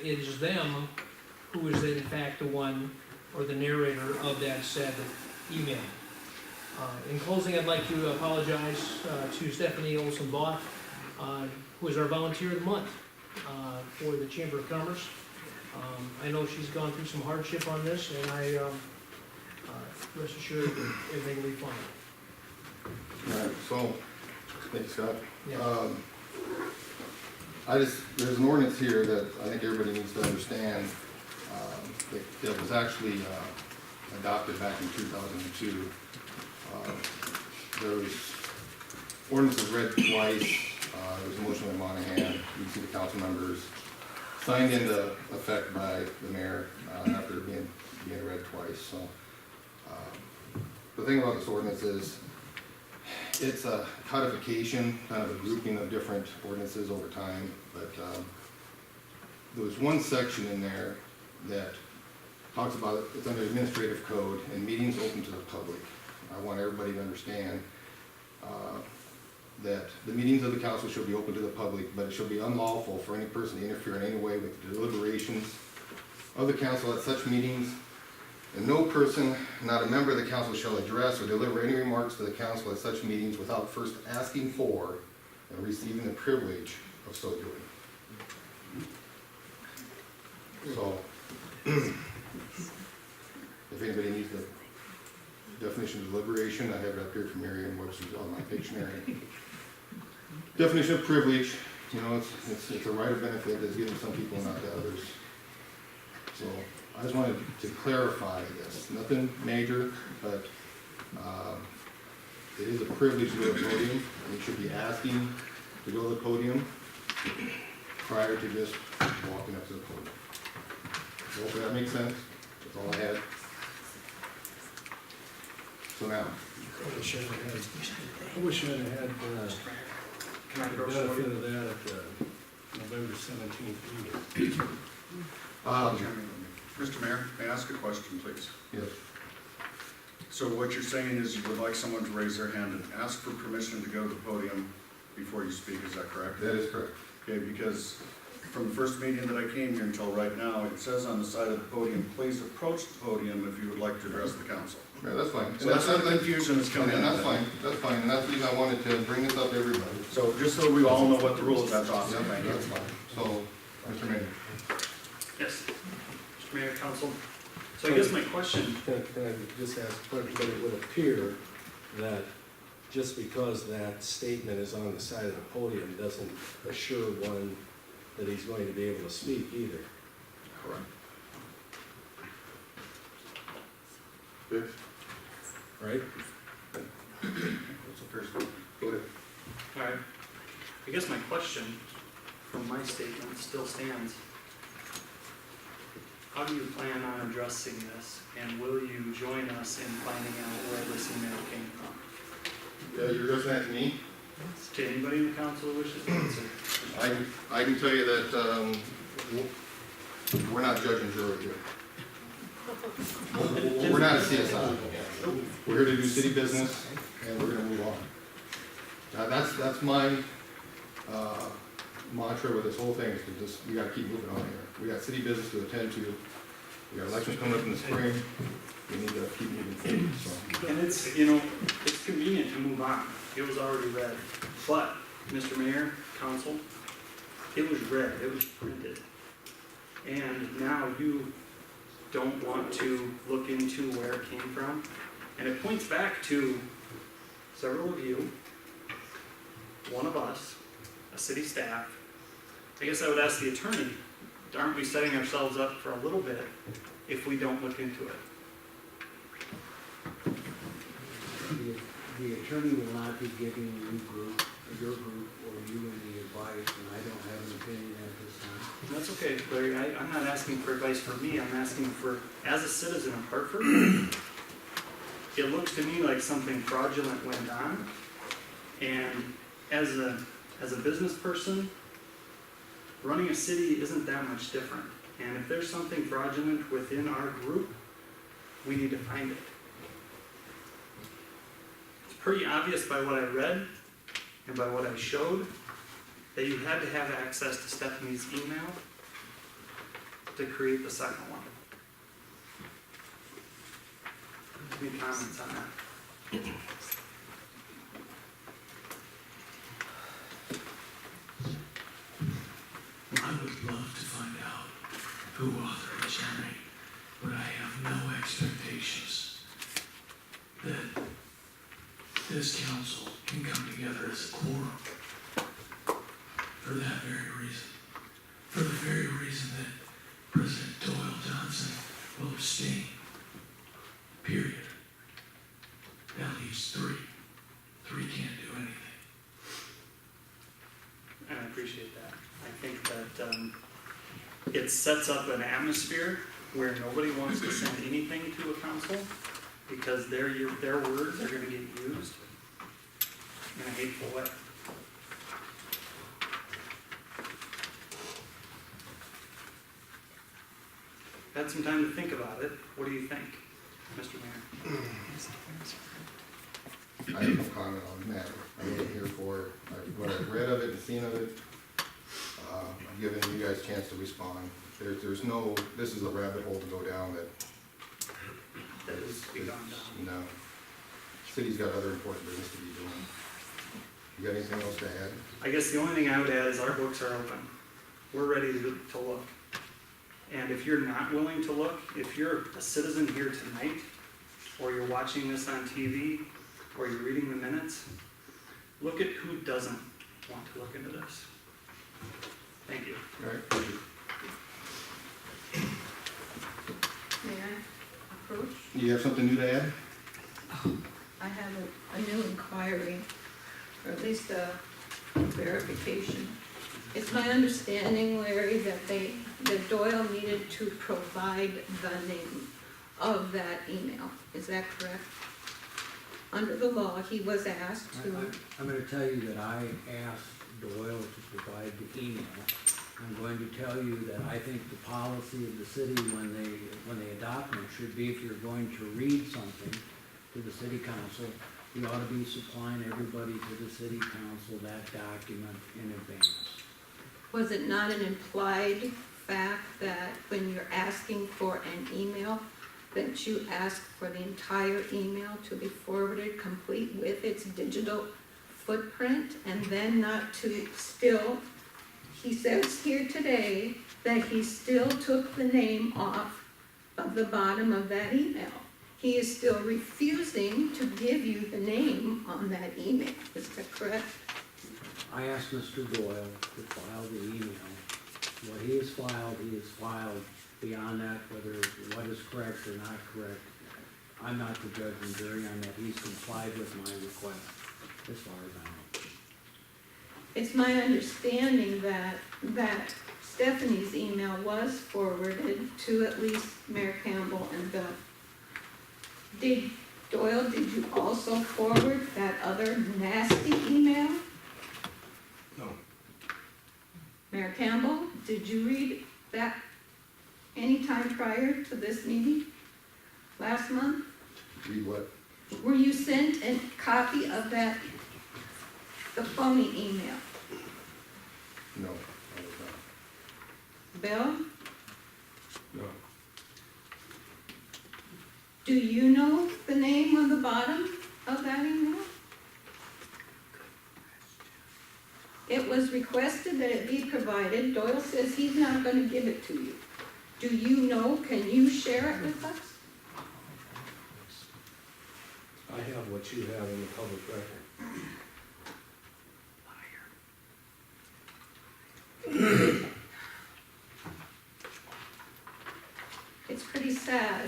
it is them who is in fact the one, or the narrator of that said email. In closing, I'd like to apologize to Stephanie Olson-Bott, who is our volunteer of the month for the Chamber of Commerce. I know she's gone through some hardship on this, and I rest assured everything will be fine. All right, so, thanks, Scott. Yeah. There's an ordinance here that I think everybody needs to understand, that was actually adopted back in 2002. There was ordinances read twice. There was a motion by Monahan. You can see the council members signed into effect by the mayor after being read twice. So the thing about this ordinance is it's a codification, kind of a grouping of different ordinances over time. But there was one section in there that talks about, it's under administrative code and meetings open to the public. I want everybody to understand that the meetings of the council shall be open to the public, but it shall be unlawful for any person to interfere in any way with the deliberations of the council at such meetings, and no person, not a member of the council, shall address or deliver any remarks to the council at such meetings without first asking for and receiving the privilege of so doing. So, if anybody needs the definition of deliberation, I have it up here from Merriam-Webster's on my dictionary. Definition of privilege, you know, it's a right or benefit that's given to some people, not to others. So I just wanted to clarify this. Nothing major, but it is a privilege to go to the podium, and you should be asking to go to the podium prior to just walking up to the podium. So hopefully that makes sense. That's all I had. So now. I wish I'd have had the benefit of that at the November 17th meeting. Mr. Mayor, may I ask a question, please? Yes. So what you're saying is you would like someone to raise their hand and ask for permission to go to the podium before you speak, is that correct? That is correct. Okay, because from the first meeting that I came here until right now, it says on the side of the podium, please approach the podium if you would like to address the council. Yeah, that's fine. So that's where the confusion is coming in. And that's fine, and that's the reason I wanted to bring this up to everybody. So just so we all know what the rules, that's awesome, Yeah, thank you. that's fine. So, Mr. Mayor. Yes, Mr. Mayor, Council. So I guess my question, Can I just ask a question? But it would appear that just because that statement is on the side of the podium doesn't assure one that he's going to be able to speak either. Correct. Yes. Right? That's the first one. Go ahead. all right, I guess my question from my statement still stands. How do you plan on addressing this, and will you join us in finding out where this email came from? You're addressing that to me? To anybody in the council who wishes to answer? I can tell you that we're not judge and jury here. We're not a CSI. We're here to do city business, and we're gonna move on. That's my mantra with this whole thing, is to just, we gotta keep moving on here. We got city business to attend to. We got elections coming up in the spring. We need to keep moving forward, so. And it's, you know, it's convenient to move on. It was already read. But, Mr. Mayor, Council, it was read, it was printed. And now you don't want to look into where it came from. And it points back to several of you, one of us, a city staff. I guess I would ask the attorney, aren't we setting ourselves up for a little bit if we don't look into it? The attorney will not be giving you group, your group, or you any advice, and I don't have an opinion at this time. That's okay, Larry. I'm not asking for advice from me. I'm asking for, as a citizen of Hartford, it looks to me like something fraudulent went on. And as a business person, running a city isn't that much different. And if there's something fraudulent within our group, we need to find it. It's pretty obvious by what I read and by what I showed that you had to have access to Stephanie's email to create the second one. Any comments on that? I would love to find out who authored the journey, but I have no expectations that this council can come together as a quorum for that very reason. For the very reason that President Doyle Johnson will abstain. Period. That leaves three. Three can't do anything. And I appreciate that. I think that it sets up an atmosphere where nobody wants to send anything to a council because their words are gonna get used in a hateful way. Had some time to think about it. What do you think, Mr. Mayor? I have no comment on the matter. I wasn't here for it. What I've read of it and seen of it, I've given you guys a chance to respond. There's no, this is a rabbit hole to go down that, That is to be gone down. no. City's got other important business to be doing. You got anything else to add? I guess the only thing I would add is our books are open. We're ready to look. And if you're not willing to look, if you're a citizen here tonight, or you're watching this on TV, or you're reading the minutes, look at who doesn't want to look into this. Thank you. All right, thank you. May I approach? You have something new to add? I have a new inquiry, or at least a verification. It's my understanding, Larry, that Doyle needed to provide the name of that email. Is that correct? Under the law, he was asked to. I'm gonna tell you that I asked Doyle to provide the email. I'm going to tell you that I think the policy of the city when they adopt them should be, if you're going to read something to the city council, you ought to be supplying everybody to the city council that document in advance. Was it not an implied fact that when you're asking for an email, that you ask for the entire email to be forwarded complete with its digital footprint, and then not to still, he says here today that he still took the name off of the bottom of that email. He is still refusing to give you the name on that email. Is that correct? I asked Mr. Doyle to file the email. What he has filed. Beyond that, whether what is correct or not correct, I'm not the judge and jury on that. He's complied with my request, as far as I know. It's my understanding that Stephanie's email was forwarded to at least Mayor Campbell and Bill. Doyle, did you also forward that other nasty email? No. Mayor Campbell, did you read that any time prior to this meeting last month? Read what? Were you sent a copy of that, the phony email? No, I was not. Bill, No. do you know the name on the bottom of that email? It was requested that it be provided. Doyle says he's not going to give it to you. Do you know, can you share it with us? I have what you have in the public record. It's pretty sad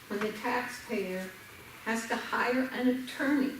when the taxpayer has to hire an attorney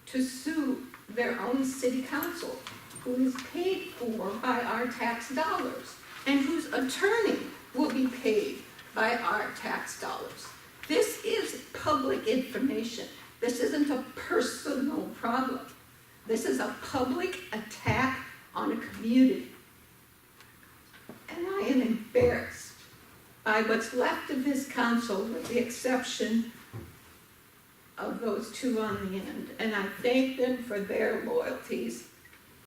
to sue their own city council, who is paid for by our tax dollars, and whose attorney will be paid by our tax dollars. This is public information. This isn't a personal problem. This is a public attack on a community. And I am embarrassed by what's left of this council, with the exception of those two on the end. And I thank them for their loyalties